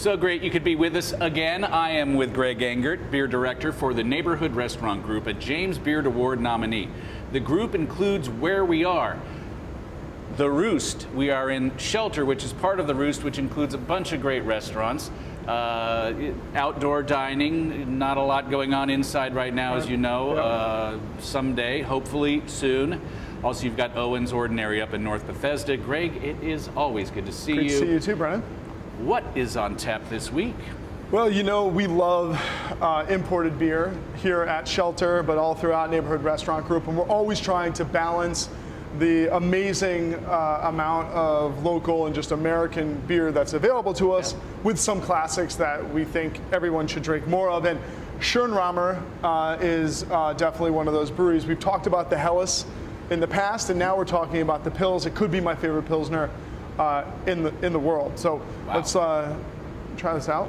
So great you could be with us again. I am with Greg Engert, beer director for the Neighborhood Restaurant Group, a James Beard Award nominee. The group includes Where We Are, The Roost. We are in Shelter, which is part of The Roost, which includes a bunch of great restaurants. Outdoor dining, not a lot going on inside right now, as you know. Someday, hopefully soon. Also, you've got Owen's Ordinary up in North Bethesda. Greg, it is always good to see you. Great to see you too, Brennan. What is on tap this week? Well, you know, we love imported beer here at Shelter, but all throughout Neighborhood Restaurant Group, and we're always trying to balance the amazing amount of local and just American beer that's available to us with some classics that we think everyone should drink more of. And Schönramer is definitely one of those breweries. We've talked about the Helles in the past, and now we're talking about the Pils. It could be my favorite Pilsner in the world. So let's try this out.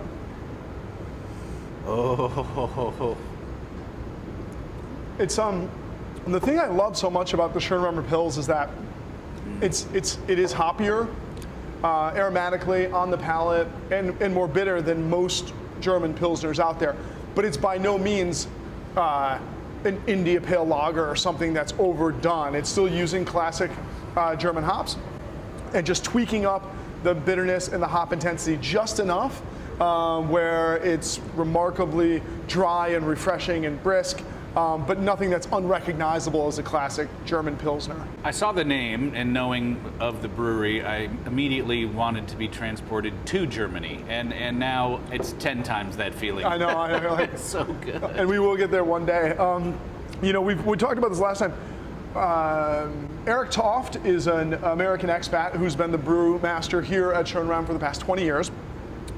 Oh. It's the thing I love so much about the Schönramer Pils is that it is hoppier, aromatically on the palate, and more bitter than most German Pilsners out there. But it's by no means an India Pale Lager or something that's overdone. It's still using classic German hops and just tweaking up the bitterness and the hop intensity just enough where it's remarkably dry and refreshing and brisk. But nothing that's unrecognizable as a classic German Pilsner. I saw the name, and knowing of the brewery, I immediately wanted to be transported to Germany, and now it's 10 times that feeling. I know, like, it's so good. And we will get there one day. You know, we talked about this last time. Eric Toft is an American expat who's been the brewmaster here at Schönramer for the past 20 years.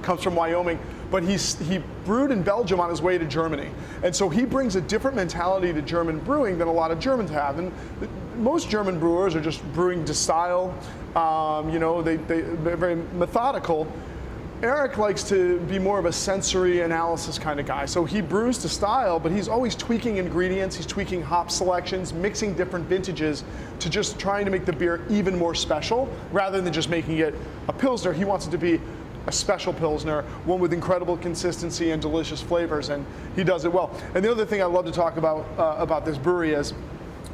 Comes from Wyoming, but he brewed in Belgium on his way to Germany. And so he brings a different mentality to German brewing than a lot of Germans have. And most German brewers are just brewing to style. You know, they're very methodical. Eric likes to be more of a sensory analysis kind of guy. So he brews to style, but he's always tweaking ingredients, he's tweaking hop selections, mixing different vintages to just trying to make the beer even more special, rather than just making it a Pilsner. He wants it to be a special Pilsner, one with incredible consistency and delicious flavors, and he does it well. And the other thing I love to talk about this brewery is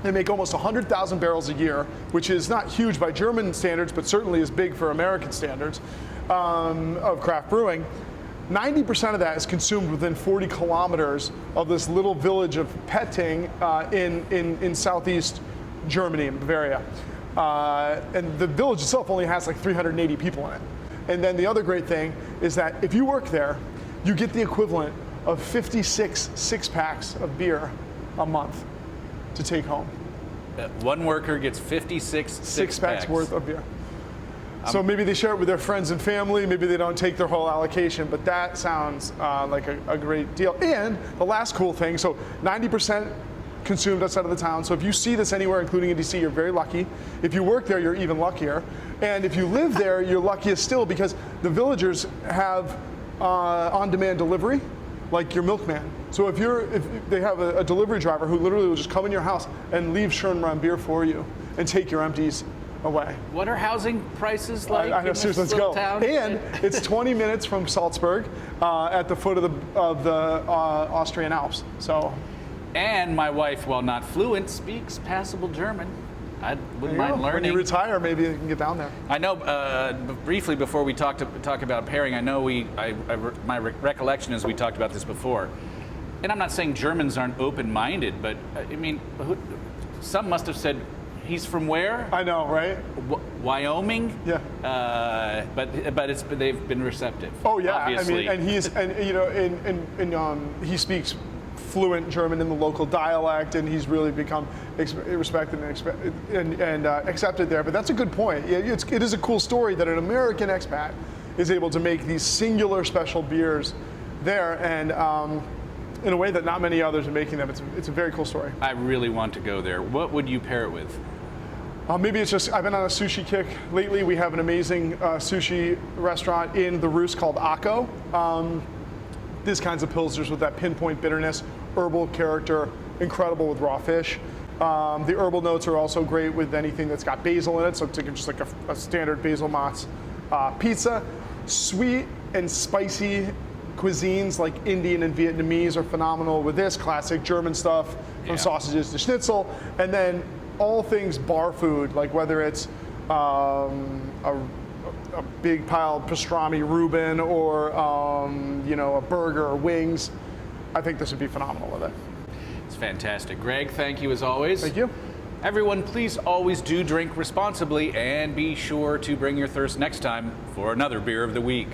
they make almost 100,000 barrels a year, which is not huge by German standards, but certainly is big for American standards of craft brewing. 90% of that is consumed within 40 kilometers of this little village of Petting in southeast Germany, in Bavaria. And the village itself only has like 380 people in it. And then the other great thing is that if you work there, you get the equivalent of 56 six-packs of beer a month to take home. One worker gets 56 six-packs worth of beer. So maybe they share it with their friends and family, maybe they don't take their whole allocation, but that sounds like a great deal. And the last cool thing, so 90% consumed outside of the town. So if you see this anywhere, including in DC, you're very lucky. If you work there, you're even luckier. And if you live there, you're luckiest still, because the villagers have on-demand delivery, like your milkman. So if they have a delivery driver who literally will just come in your house and leave Schönramer beer for you and take your empties away. What are housing prices like? I know, seriously, let's go. Town? And it's 20 minutes from Salzburg at the foot of the Austrian Alps. So. And my wife, while not fluent, speaks passable German. I wouldn't mind learning. When you retire, maybe you can get down there. I know, briefly before we talk about pairing, I know my recollection is we talked about this before. And I'm not saying Germans aren't open-minded, but I mean, some must have said, he's from where? I know, right? Wyoming? Yeah. But they've been receptive. Oh yeah, obviously. I mean, he speaks fluent German in the local dialect, and he's really become respected and accepted there. But that's a good point. It is a cool story that an American expat is able to make these singular special beers there, and in a way that not many others are making them. It's a very cool story. I really want to go there. What would you pair it with? Maybe it's just, I've been on a sushi kick lately. We have an amazing sushi restaurant in the Roost called Akko. These kinds of pilsners with that pinpoint bitterness, herbal character, incredible with raw fish. The herbal notes are also great with anything that's got basil in it, so just like a standard basil mozz pizza. Sweet and spicy cuisines like Indian and Vietnamese are phenomenal with this. Classic German stuff, from sausages to schnitzel. And then all things bar food, like whether it's a big pile of pastrami Reuben or a burger or wings. I think this would be phenomenal with it. It's fantastic. Greg, thank you as always. Thank you. Everyone, please always do drink responsibly and be sure to bring your thirst next time for another Beer of the Week.